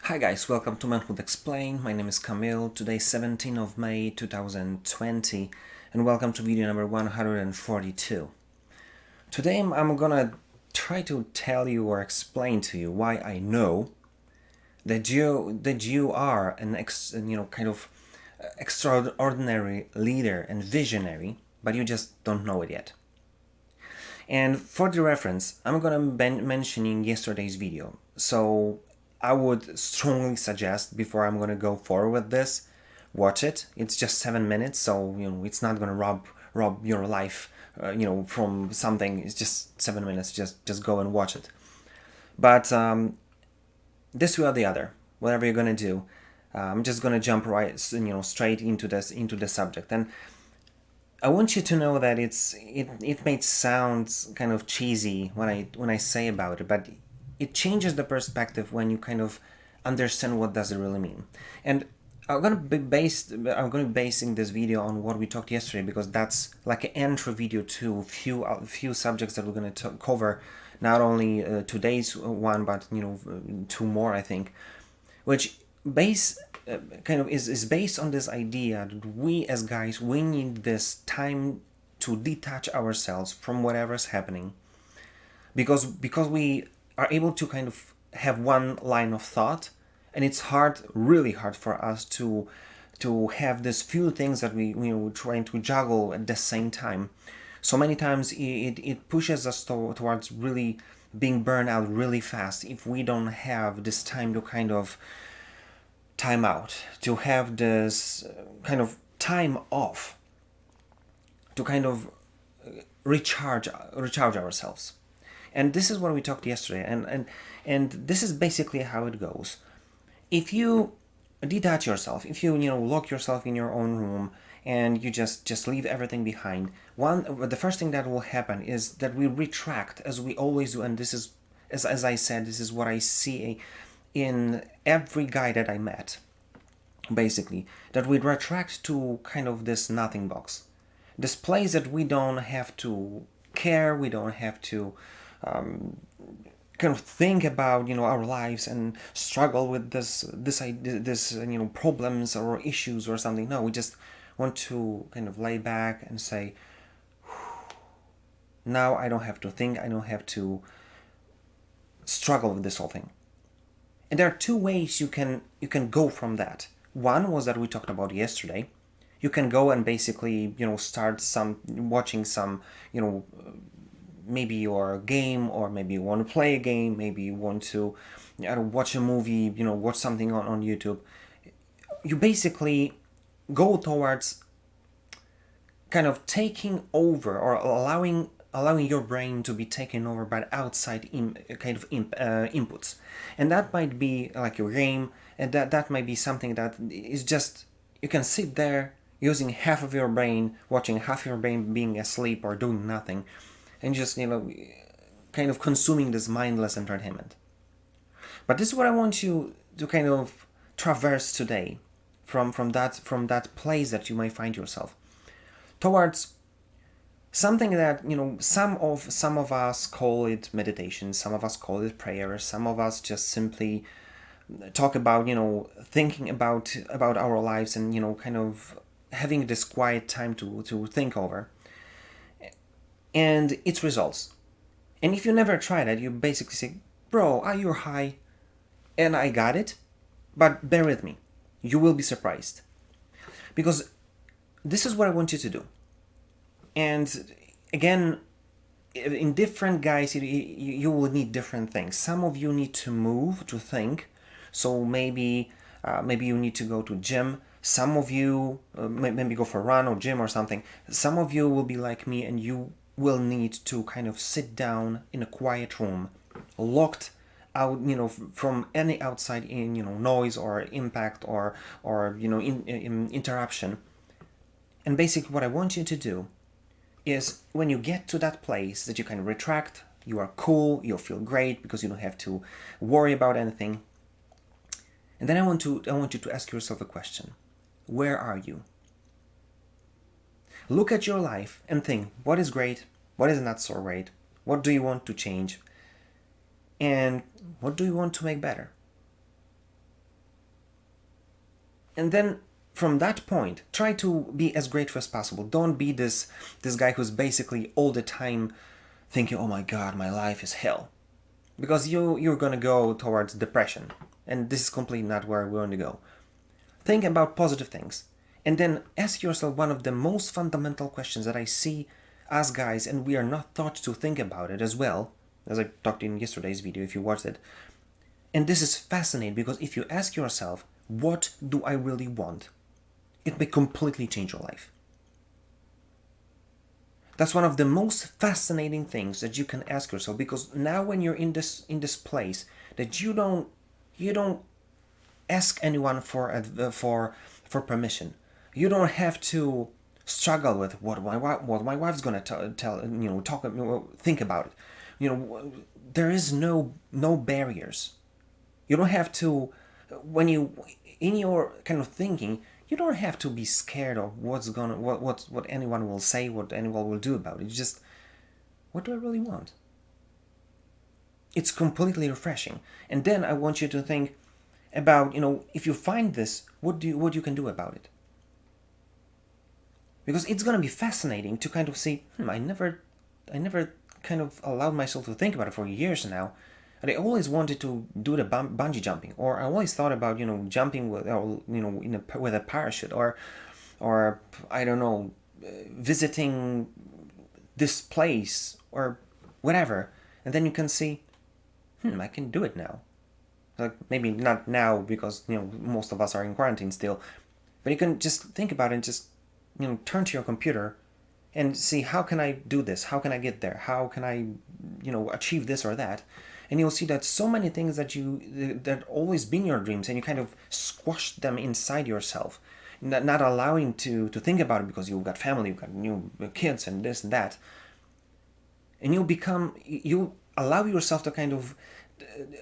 Hi guys, welcome to Manhood Explained. My name is Camille. Today is 17th of May 2020 and welcome to video number 142. Today I'm gonna try to tell you or explain to you why I know that you are an extraordinary leader and visionary, but you just don't know it yet. And for the reference, I'm gonna be mentioning yesterday's video. So I would strongly suggest before I'm gonna go forward with this, watch it. It's just 7 minutes, so it's not gonna rob your life, from something. It's just 7 minutes. Just go and watch it. But this way or the other, whatever you're gonna do, I'm just gonna jump right, straight into the subject. And I want you to know that it may sound kind of cheesy when I say about it, but it changes the perspective when you kind of understand what does it really mean. And I'm gonna be basing this video on what we talked yesterday because that's like an intro video to few subjects that we're gonna cover, not only today's one but two more I think, which base kind of is based on this idea that we as guys we need this time to detach ourselves from whatever's happening because we are able to kind of have one line of thought, and it's really hard for us to have these few things that we're trying to juggle at the same time. So many times it pushes us towards really being burned out really fast if we don't have this time to kind of time out, to have this kind of time off, to kind of recharge ourselves. And this is what we talked yesterday, and this is basically how it goes. If you detach yourself, if you lock yourself in your own room and you just leave everything behind, the first thing that will happen is that we retract as we always do. And this is, as I said, this is what I see in every guy that I met, basically, that we retract to kind of this nothing box, this place that we don't have to care, we don't have to kind of think about our lives and struggle with this problems or issues or something. No, we just want to kind of lay back and say, now I don't have to think, I don't have to struggle with this whole thing. And there are two ways you can go from that. One was that we talked about yesterday. You can go and basically start watching some maybe your game, or maybe you want to play a game, maybe you want to watch a movie, watch something on YouTube. You basically go towards kind of taking over or allowing your brain to be taken over by outside inputs. And that might be like your game, and that might be something that is just, you can sit there using half of your brain, watching half your brain being asleep or doing nothing, and just kind of consuming this mindless entertainment. But this is what I want you to kind of traverse today, from that place that you might find yourself, towards something that some of us call it meditation, some of us call it prayer, some of us just simply talk about thinking about our lives and kind of having this quiet time to think over and its results. And if you never tried it, you basically say, bro, are you high? And I got it, but bear with me, you will be surprised, because this is what I want you to do. And again, in different guys, you will need different things. Some of you need to move to think, so maybe you need to go to gym. Some of you maybe go for a run or gym or something. Some of you will be like me, and you will need to kind of sit down in a quiet room, locked out from any outside noise or impact or interruption. And basically what I want you to do is, when you get to that place that you can retract, you are cool, you'll feel great because you don't have to worry about anything. And then I want you to ask yourself a question. Where are you? Look at your life and think, what is great, what is not so great, what do you want to change, and what do you want to make better? And then from that point, try to be as grateful as possible. Don't be this guy who's basically all the time thinking, "Oh my God, my life is hell," because you're gonna go towards depression, and this is completely not where we want to go. Think about positive things, and then ask yourself one of the most fundamental questions that I see us guys, and we are not taught to think about it as well, as I talked in yesterday's video if you watched it. And this is fascinating because if you ask yourself, what do I really want? It may completely change your life. That's one of the most fascinating things that you can ask yourself, because now when you're in this place that you don't ask anyone for permission. You don't have to struggle with what my wife's gonna tell talk think about it. There is no barriers. You don't have to, when you in your kind of thinking, you don't have to be scared of what anyone will say, what anyone will do about it. It's just, what do I really want? It's completely refreshing. And then I want you to think about, if you find this, what you can do about it. Because it's gonna be fascinating to kind of see, I never kind of allowed myself to think about it for years now. And I always wanted to do the bungee jumping, or I always thought about jumping with with a parachute, or I don't know, visiting this place or whatever. And then you can see, I can do it now. Like, maybe not now because most of us are in quarantine still, but you can just think about it and just turn to your computer and see, how can I do this? How can I get there? How can I achieve this or that? And you'll see that so many things that always been your dreams, and you kind of squash them inside yourself, not allowing to think about it because you've got family, you've got new kids and this and that, and you allow yourself to kind of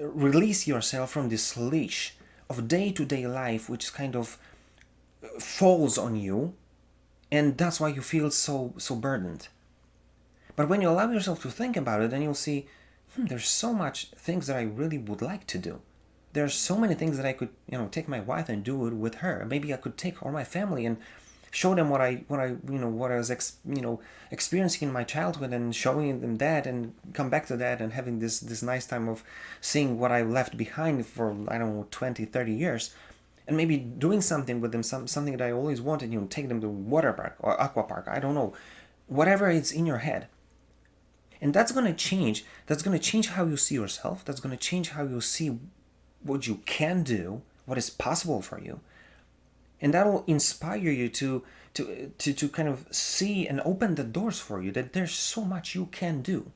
release yourself from this leash of day-to-day life, which kind of falls on you, and that's why you feel so burdened. But when you allow yourself to think about it, then you'll see, there's so much things that I really would like to do. There's so many things that I could take my wife and do it with her. Maybe I could take all my family and show them what I was experiencing in my childhood, and showing them that, and come back to that, and having this nice time of seeing what I left behind for, I don't know, 20, 30 years, and maybe doing something with them, something that I always wanted, take them to water park or aqua park, I don't know, whatever is in your head. And that's going to change how you see yourself. That's going to change how you see what you can do, what is possible for you. And that will inspire you to kind of see and open the doors for you, that there's so much you can do.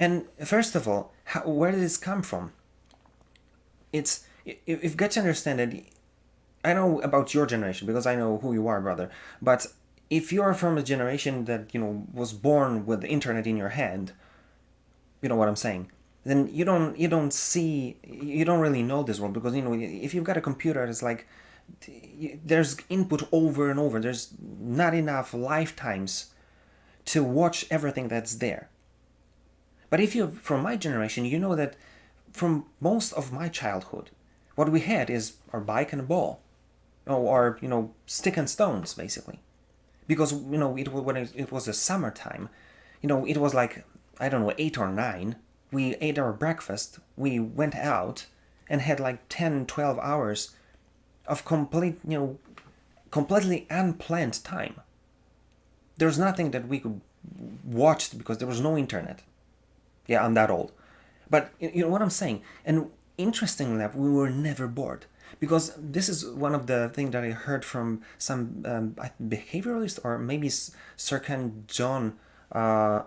And first of all, where did this come from? You've got to understand that, I know about your generation because I know who you are, brother, but if you're from a generation that was born with the internet in your hand, you know what I'm saying, then you don't really know this world, because if you've got a computer, it's like there's input over and over. There's not enough lifetimes to watch everything that's there. But if you're from my generation, you know that from most of my childhood, what we had is our bike and a ball, or stick and stones, basically. Because when it was the summertime, it was like, I don't know, 8 or 9. We ate our breakfast, we went out and had like 10, 12 hours of completely unplanned time. There's nothing that we could watch because there was no internet. Yeah, I'm that old. But you know what I'm saying? And interestingly enough, we were never bored. Because this is one of the things that I heard from some behavioralist, or maybe Sir Ken John, I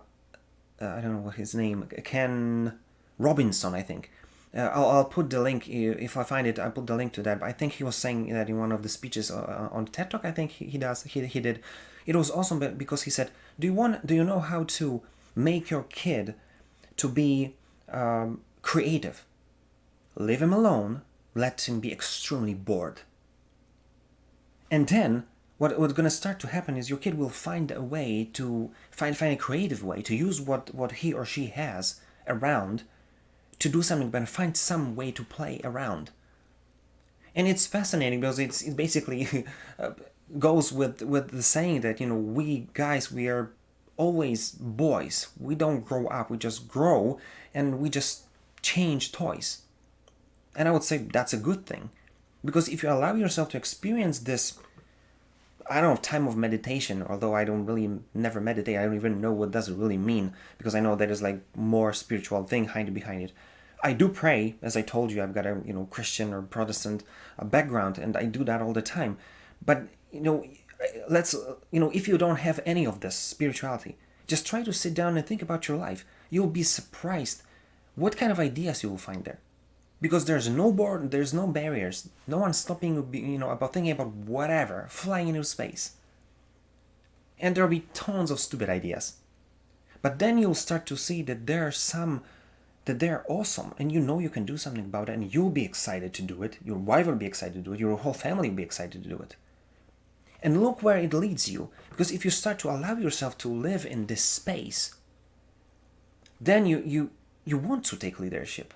don't know what his name, Ken Robinson, I think. I'll put the link, if I find it, I'll put the link to that. But I think he was saying that in one of the speeches on TED Talk, I think he did. It was awesome because he said, do you know how to make your kid to be creative? Leave him alone, let him be extremely bored. And then what's going to start to happen is your kid will find a way to find a creative way to use what he or she has around to do something, but find some way to play around. And it's fascinating because it basically goes with the saying that, we guys, we are always boys. We don't grow up, we just grow, and we just change toys. And I would say that's a good thing. Because if you allow yourself to experience this, I don't know, time of meditation, although I don't really never meditate, I don't even know what does it really mean, because I know that is like more spiritual thing behind it. I do pray, as I told you, I've got a Christian or Protestant background, and I do that all the time. But let's if you don't have any of this spirituality, just try to sit down and think about your life. You'll be surprised what kind of ideas you will find there, because there's no board, there's no barriers, no one's stopping you, about thinking about whatever, flying into space. And there'll be tons of stupid ideas, but then you'll start to see that there are some that they're awesome, and you can do something about it, and you'll be excited to do it, your wife will be excited to do it, your whole family will be excited to do it. And look where it leads you, because if you start to allow yourself to live in this space, then you want to take leadership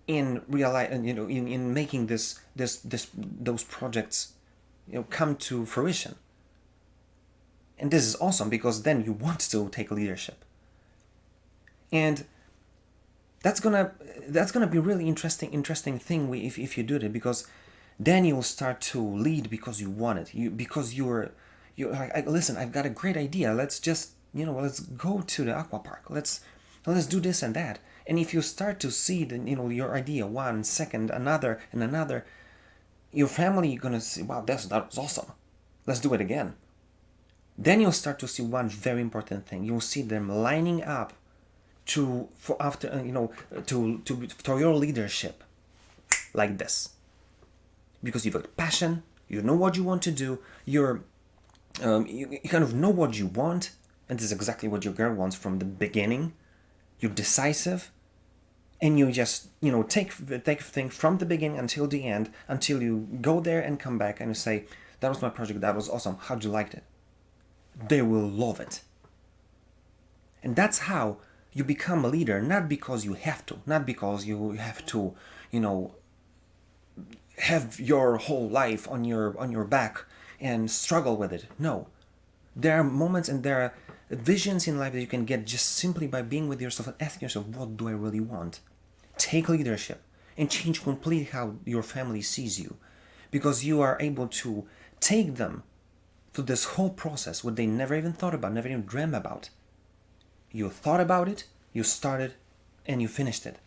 in in making those projects come to fruition. And this is awesome, because then you want to take leadership. And that's gonna be really interesting thing if you do it, because then you'll start to lead because you want it. Because you're like, listen, I've got a great idea. Let's just let's go to the aqua park. Let's do this and that. And if you start to see your idea one second, another and another, your family you're gonna say, wow, that was awesome. Let's do it again. Then you'll start to see one very important thing. You'll see them lining up for your leadership like this, because you've got passion, you know what you want to do, you kind of know what you want, and this is exactly what your girl wants from the beginning. You're decisive, and you just take things from the beginning until the end, until you go there and come back and you say, that was my project, that was awesome, how'd you like it? They will love it. And that's how you become a leader, not because you have to, not because you have to, have your whole life on your back and struggle with it. No. There are moments and there are visions in life that you can get just simply by being with yourself and asking yourself, what do I really want? Take leadership and change completely how your family sees you, because you are able to take them through this whole process, what they never even thought about, never even dreamed about. You thought about it, you started, and you finished it.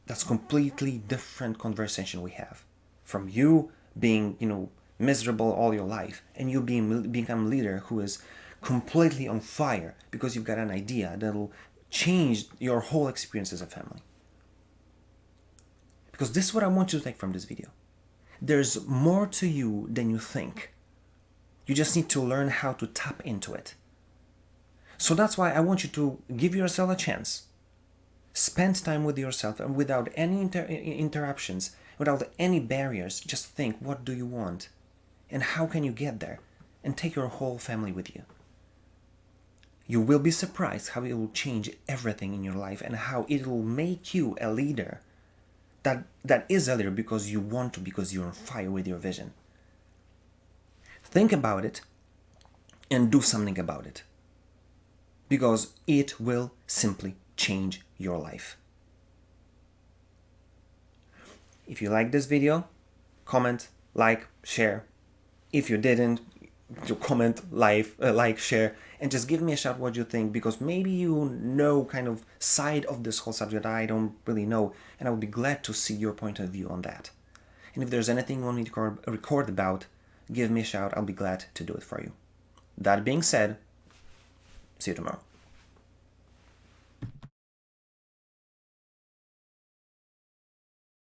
That's completely different conversation we have. From you being, miserable all your life, and you become a leader who is completely on fire because you've got an idea that'll change your whole experience as a family. Because this is what I want you to take from this video. There's more to you than you think. You just need to learn how to tap into it. So that's why I want you to give yourself a chance. Spend time with yourself, and without any interruptions, without any barriers, just think, what do you want? And how can you get there? And take your whole family with you. You will be surprised how it will change everything in your life, and how it will make you a leader that is a leader because you want to, because you're on fire with your vision. Think about it and do something about it, because it will simply change your life. If you like this video, comment, like, share. If you didn't, you comment, like, share, and just give me a shout what you think, because maybe you know kind of side of this whole subject I don't really know, and I would be glad to see your point of view on that. And if there's anything you want me to record about, give me a shout, I'll be glad to do it for you. That being said, see you tomorrow.